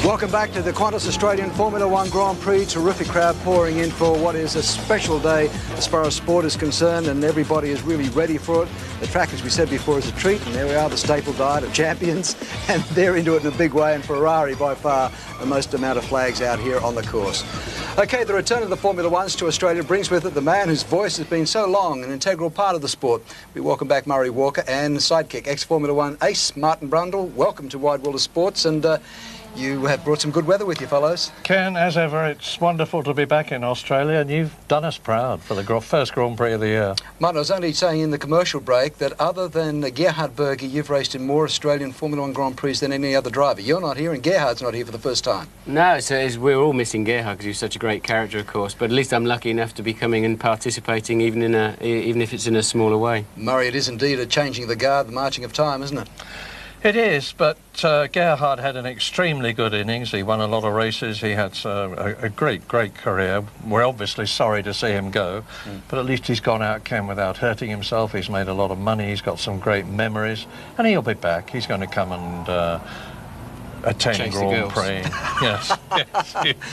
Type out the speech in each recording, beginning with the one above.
Welcome back to the Qantas Australian Formula One Grand Prix. Terrific crowd pouring in for what is a special day as far as sport is concerned, and everybody is really ready for it. The track, as we said before, is a treat, and there we are, the staple diet of champions, and they're into it in a big way, and Ferrari by far the most amount of flags out here on the course. Okay, the return of the Formula Ones to Australia brings with it the man whose voice has been so long an integral part of the sport. We welcome back Murray Walker and sidekick, ex-Formula One ace Martin Brundle. Welcome to Wide World of Sports, and you have brought some good weather with you, fellows. Ken, as ever, it's wonderful to be back in Australia, and you've done us proud for the first Grand Prix of the year. Martin, I was only saying in the commercial break that other than Gerhard Berger, you've raced in more Australian Formula One Grand Prix than any other driver. You're not here, and Gerhard's not here for the first time. No, we're all missing Gerhard because he was such a great character, of course, but at least I'm lucky enough to be coming and participating even if it's in a smaller way. Murray, it is indeed a changing the guard, the marching of time, isn't it? It is, but Gerhard had an extremely good innings. He won a lot of races. He had a great career. We're obviously sorry to see him go, but at least he's gone out, Ken, without hurting himself. He's made a lot of money. He's got some great memories, and he'll be back. He's going to come and attend Grand Prix. Yes,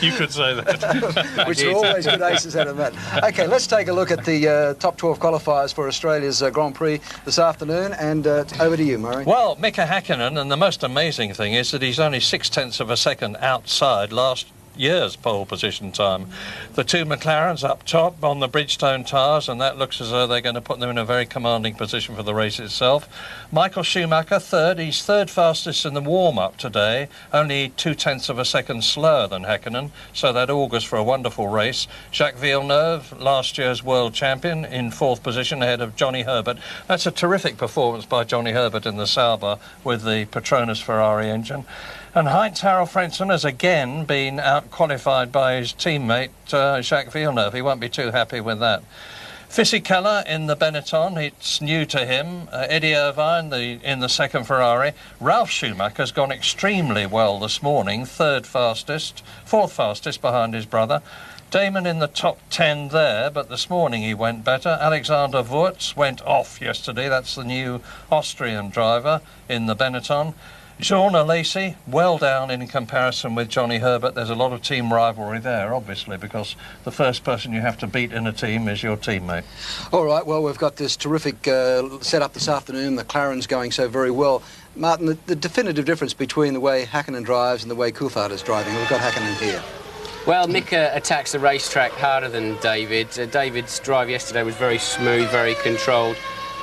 you could say that. Which are always good aces out of that. Okay, let's take a look at the top 12 qualifiers for Australia's Grand Prix this afternoon, and over to you, Murray. Well, Mika Hakkinen, and the most amazing thing is that he's only 0.6 of a second outside last year's pole position time. The two McLarens up top on the Bridgestone tyres, and that looks as though they're going to put them in a very commanding position for the race itself. Michael Schumacher third. He's third fastest in the warm-up today, only 0.2 of a second slower than Hakkinen, so that augurs for a wonderful race. Jacques Villeneuve, last year's world champion, in fourth position ahead of Johnny Herbert. That's a terrific performance by Johnny Herbert in the Sauber with the Petronas Ferrari engine. And Heinz-Harald Frentzen has again been out-qualified by his teammate Jacques Villeneuve. He won't be too happy with that. Fisichella in the Benetton, it's new to him. Eddie Irvine in the second Ferrari. Ralf Schumacher's gone extremely well this morning, fourth fastest behind his brother. Damon in the top 10 there, but this morning he went better. Alexander Wurz went off yesterday. That's the new Austrian driver in the Benetton. Jean Alesi, well down in comparison with Johnny Herbert. There's a lot of team rivalry there, obviously, because the first person you have to beat in a team is your teammate. All right, well, we've got this terrific setup this afternoon. The McLaren's going so very well. Martin, the definitive difference between the way Hakkinen drives and the way Coulthard is driving. We've got Hakkinen here. Well, Mika attacks the racetrack harder than David. David's drive yesterday was very smooth, very controlled,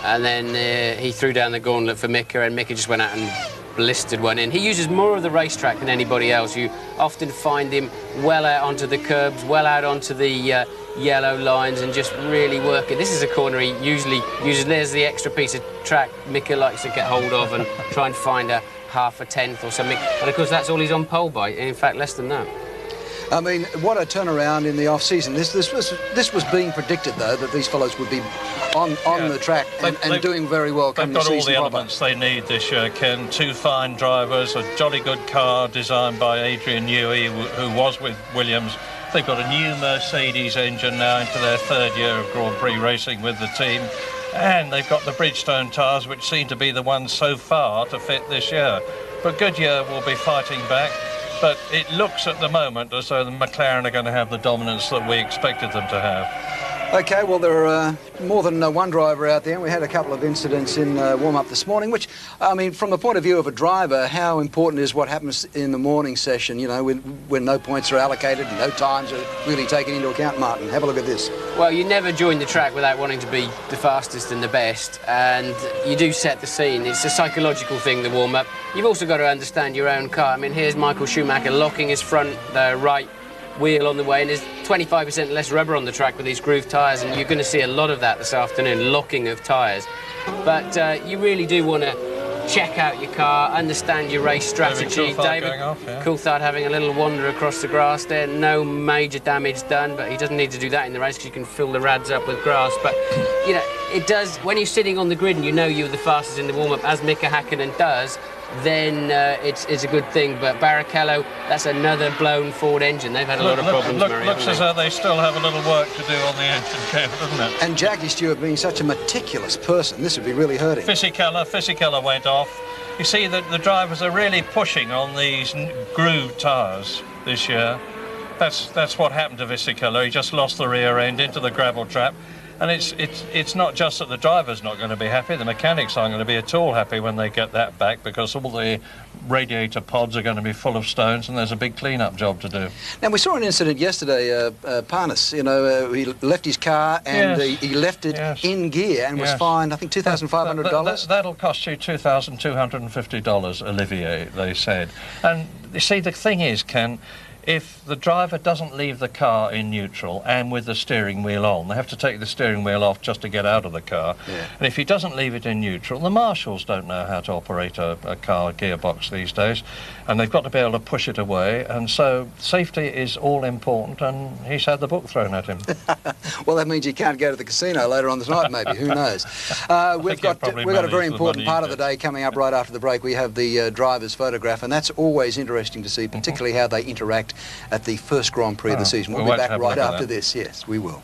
and then he threw down the gauntlet for Mika, and Mika just went out and blistered one in. He uses more of the racetrack than anybody else. You often find him well out onto the curbs, well out onto the yellow lines, and just really work it. This is a corner he usually uses. There's the extra piece of track Mika likes to get hold of and try and find a half a tenth or something. And of course that's all he's on pole by. In fact, less than that. I mean, what a turnaround in the off-season. This was being predicted, though, that these fellows would be on the track and doing very well coming the season. They've got all the elements they need this year, Ken. Two fine drivers, a jolly good car designed by Adrian Newey, who was with Williams. They've got a new Mercedes engine now into their third year of Grand Prix racing with the team. And they've got the Bridgestone tyres, which seem to be the ones so far to fit this year. But Goodyear will be fighting back. But it looks at the moment as though the McLaren are going to have the dominance that we expected them to have. OK, well, there are more than one driver out there, and we had a couple of incidents in warm-up this morning, which, I mean, from the point of view of a driver, how important is what happens in the morning session, you know, when no points are allocated and no times are really taken into account, Martin? Have a look at this. Well, you never join the track without wanting to be the fastest and the best, and you do set the scene. It's a psychological thing, the warm-up. You've also got to understand your own car. I mean, here's Michael Schumacher locking his front right wheel on the way, and there's 25% less rubber on the track with these groove tyres, and you're going to see a lot of that this afternoon, locking of tyres. But you really do want to check out your car, understand your race strategy. David Coulthard having a little wander across the grass there, no major damage done, but he doesn't need to do that in the race because you can fill the rads up with grass. But, you know, it does, when you're sitting on the grid and you know you're the fastest in the warm-up, as Mika Hakkinen does, then it's a good thing. But Barrichello, that's another blown Ford engine. They've had a lot of problems, Murray, looks as though they still have a little work to do on the engine, Kev, doesn't it? And Jackie Stewart being such a meticulous person, this would be really hurting. Fisichella went off. You see that the drivers are really pushing on these groove tyres this year. That's what happened to Fisichella. He just lost the rear end into the gravel trap. And it's not just that the driver's not going to be happy, the mechanics aren't going to be at all happy when they get that back, because all the radiator pods are going to be full of stones and there's a big clean-up job to do. Now, we saw an incident yesterday, Parnas, he left his car and he left it in gear and was fined, I think, $2,500. That'll cost you $2,250, Olivier, they said. And you see, the thing is, Ken, if the driver doesn't leave the car in neutral and with the steering wheel on, they have to take the steering wheel off just to get out of the car. Yeah. And if he doesn't leave it in neutral, the marshals don't know how to operate a car gearbox these days, and they've got to be able to push it away. And so safety is all important, and he's had the book thrown at him. Well, that means you can't go to the casino later on this night, maybe. Who knows? We've got a very important part of the day coming up right after the break. We have the driver's photograph, and that's always interesting to see, particularly how they interact at the first Grand Prix of the season. We'll be back right after this. Yes, we will.